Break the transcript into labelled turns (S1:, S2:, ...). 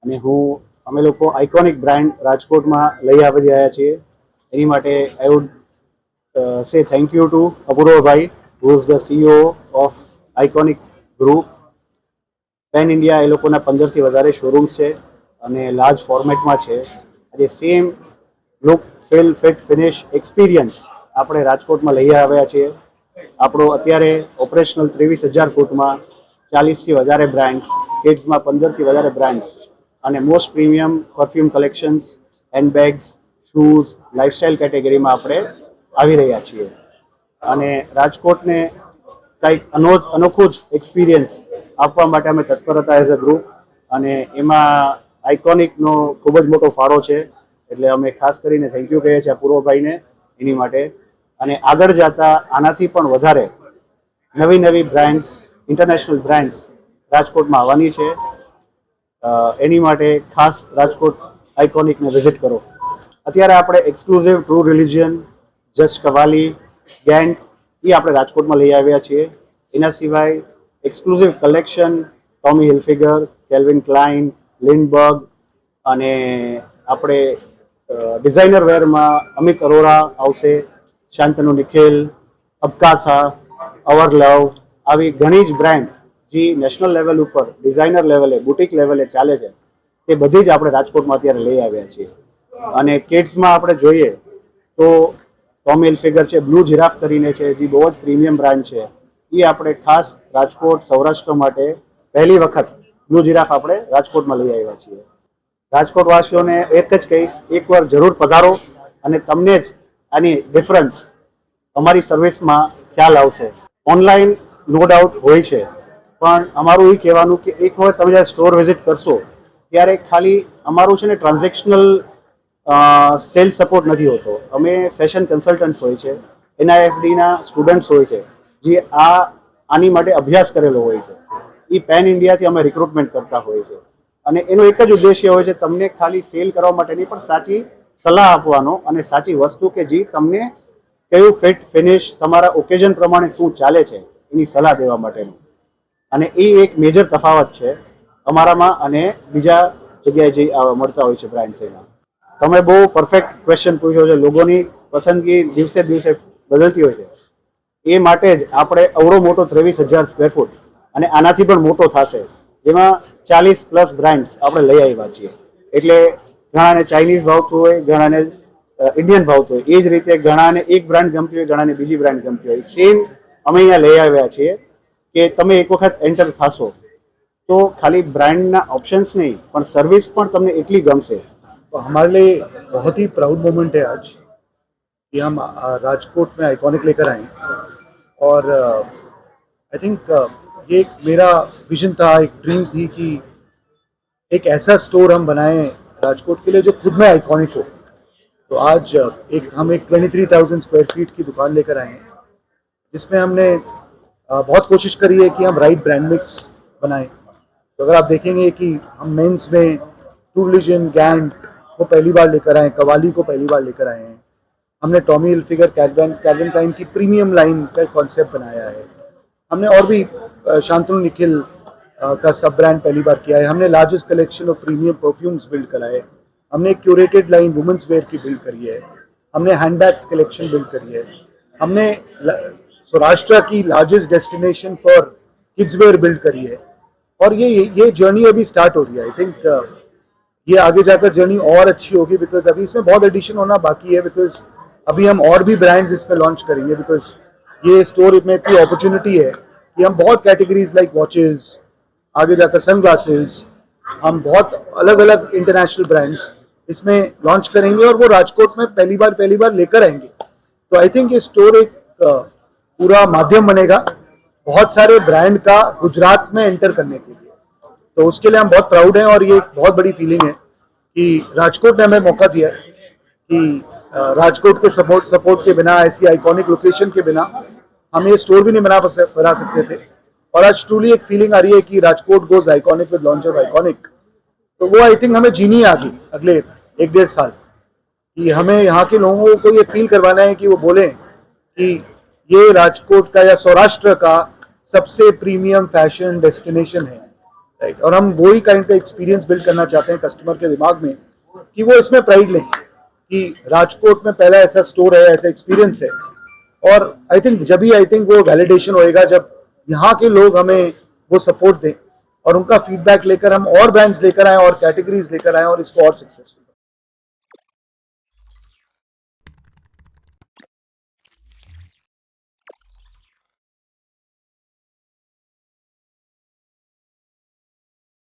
S1: અને અમે લોકો આઇકોનિક બ્રાન્ડ રાજકોટમાં લઈ આવી રહ્યા છીએ. એની માટે I would say thank you to અપૂર્વભાઈ, who is the CEO of iconic group. Pan India એ લોકોના 15થી વધારે શોરૂમ્સ છે અને લાર્જ ફોર્મેટમાં છે. આજે same look, feel, fit, finish, experience આપણે રાજકોટમાં લઈ આવ્યા છીએ. આપણો અત્યારે ઓપરેશનલ 23,000 ફૂટમાં 40થી વધારે બ્રાન્ડ્સ, કિડ્સમાં 15થી વધારે બ્રાન્ડ્સ અને most premium perfume collections, handbags, shoes, lifestyle કેટેગરીમાં આપણે આવી રહ્યા છીએ. અને રાજકોટને કંઈક અનોખું જ એક્સપિરિયન્સ આપવા માટે અમે તત્પર હતા એઝ અ ગ્રુપ, અને એમાં આઇકોનિકનો ખૂબ જ મોટો ફાળો છે. એટલે અમે ખાસ કરીને થેન્ક યુ કહીએ છીએ પૂર્વભાઈને એની માટે. અને આગળ જતા આનાથી પણ વધારે નવી નવી બ્રાન્ડ્સ, ઇન્ટરનેશનલ બ્રાન્ડ્સ રાજકોટમાં આવવાની છે. એની માટે ખાસ રાજકોટ આઇકોનિકને વિઝિટ કરો. અત્યારે આપણે exclusive True Religion, Just Cavalli, Gant એ આપણે રાજકોટમાં લઈ આવ્યા છીએ. એના સિવાય exclusive collection Tommy Hilfiger, Calvin Klein, Lindbergh, અને આપણે ડિઝાઇનર વેરમાં અમિત અરોરા આવશે, શાંતનુ નિખિલ, અબકાસા, અવર લવ, આવી ઘણી જ બ્રાન્ડ જે નેશનલ લેવલ ઉપર ડિઝાઇનર લેવલે, બુટિક લેવલે ચાલે છે, તે બધી જ આપણે રાજકોટમાં અત્યારે લઈ આવ્યા છીએ. અને કિડ્સમાં આપણે જોઈએ તો ટોમી હિલ્ફિગર છે, બ્લુ જીરાફ કરીને છે, જે બહુ જ પ્રીમિયમ બ્રાન્ડ છે. એ આપણે ખાસ રાજકોટ, સૌરાષ્ટ્ર માટે પહેલી વખત બ્લુ જીરાફ આપણે રાજકોટમાં લઈ આવ્યા છીએ. રાજકોટવાસીઓને એક જ કહીશ, એકવાર જરૂર પધારો અને તમને જ આની ડિફરન્સ અમારી સર્વિસમાં ખ્યાલ આવશે. ઓનલાઈન નો ડાઉટ હોય છે, પણ અમારું એ કહેવાનું કે એક વખત તમે જ્યારે સ્ટોર વિઝિટ કરશો ત્યારે ખાલી અમારું છે ને ટ્રાન્ઝેક્શનલ સેલ્સ સપોર્ટ નથી હોતો. અમે ફેશન કન્સલ્ટન્ટ્સ હોય છે, NIFDના સ્ટુડન્ટ્સ હોય છે, જે આની માટે અભ્યાસ કરેલો હોય છે. એ પેન ઇન્ડિયાથી અમે રિક્રુટમેન્ટ કરતા હોઈએ છીએ. અને એનો એક જ ઉદ્દેશ્ય હોય છે, તમને ખાલી સેલ કરવા માટે નહીં, પણ સાચી સલાહ આપવાનો અને સાચી વસ્તુ કે જે તમને કયું ફિટ, ફિનિશ, તમારા ઓકેઝન પ્રમાણે શું ચાલે છે એની સલાહ દેવા માટેનું. અને એ એક મેજર તફાવત છે અમારામાં અને બીજા જગ્યાએ જે મળતા હોય છે બ્રાન્ડ્સ એમાં. તમે બહુ પરફેક્ટ ક્વેશ્ચન પૂછ્યો છે. લોકોની પસંદગી દિવસે દિવસે બદલતી હોય છે. એ માટે જ આપણે અવડો મોટો 23,000 સ્ક્વેર ફૂટ અને આનાથી પણ મોટો થશે, જેમાં 40+ બ્રાન્ડ્સ આપણે લઈ આવ્યા છીએ. એટલે ઘણાને ચાઇનીઝ ભાવતું હોય, ઘણાને ઇન્ડિયન ભાવતું હોય, એ જ રીતે ઘણાને એક બ્રાન્ડ ગમતી હોય, ઘણાને બીજી બ્રાન્ડ ગમતી હોય. સેમ અમે અહીંયા લઈ આવ્યા છીએ કે તમે એક વખત એન્ટર થશો तो खाली ब्रांड ना ऑप्शंस नहीं पर सर्विस पर તમને એટલી ગમશે.
S2: तो हमारे लिए बहुत ही प्राउड मोमेंट है आज कि हम राजकोट में आइकॉनिक लेकर आए. और आई थिंक ये एक मेरा विजन था, एक ड्रीम थी कि एक ऐसा स्टोर हम बनाएं राजकोट के लिए जो खुद में आइकॉनिक हो. तो आज हम एक 23,000 स्क्वायर फीट की दुकान लेकर आए हैं, जिसमें हमने बहुत कोशिश करी है कि हम राइट ब्रांड मिक्स बनाएं. तो अगर आप देखेंगे कि हम मेंस में ट्रू रिलिजन, गैंट को पहली बार लेकर आए, कवाली को पहली बार लेकर आए हैं. हमने टॉमी हिल्फिगर, कैल्विन क्लाइन की प्रीमियम लाइन का कॉन्सेप्ट बनाया है. हमने और भी शांतनु निखिल का सब ब्रांड पहली बार किया है. हमने largest collection of premium perfumes build कराए. हमने क्यूरेटेड लाइन वुमेंस वेयर की बिल्ड करी है. हमने हैंडबैग्स कलेक्शन बिल्ड करी है. हमने सौराष्ट्र की largest destination for kids where build करी है. और ये जर्नी अभी स्टार्ट हो रही है. आई थिंक ये आगे जाकर जर्नी और अच्छी होगी, बिकॉज अभी इसमें बहुत एडिशन होना बाकी है. बिकॉज अभी हम और भी ब्रांड्स इसमें लॉन्च करेंगे, बिकॉज ये स्टोर में इतनी अपॉर्चुनिटी है कि हम बहुत कैटेगरीज लाइक वॉचेस, आगे जाकर सन ग्लासेस, हम बहुत अलग अलग इंटरनेशनल ब्रांड्स इसमें लॉन्च करेंगे और वो राजकोट में पहली बार लेकर आएंगे. तो आई थिंक ये स्टोर एक पूरा माध्यम बनेगा बहुत सारे ब्रांड का गुजरात में एंटर करने के लिए. तो उसके लिए हम बहुत प्राउड हैं और ये एक बहुत बड़ी फीलिंग है कि राजकोट ने हमें मौका दिया है कि राजकोट के सपोर्ट के बिना, ऐसी आइकॉनिक लोकेशन के बिना हम ये स्टोर भी नहीं बना सकते थे. और आज ट्रूली एक फीलिंग आ रही है कि Rajkot goes iconic with launch of iconic. तो वो आई थिंक हमें जीनी आगे अगले 1-1.5 साल कि हमें यहाँ के लोगों को ये फील करवाना है कि वो बोलें कि ये राजकोट का या सौराष्ट्र का सबसे प्रीमियम फैशन डेस्टिनेशन है. राइट। और हम वही काइंड का एक्सपीरियंस बिल्ड करना चाहते हैं कस्टमर के दिमाग में कि वो इसमें प्राइड लें कि राजकोट में पहला ऐसा स्टोर है, ऐसा एक्सपीरियंस है। और आई थिंक वो वैलिडेशन होएगा जब यहाँ के लोग हमें वो सपोर्ट दें और उनका फीडबैक लेकर हम और ब्रांड्स लेकर आए और कैटेगरीज लेकर आए और इसको और सक्सेसफुल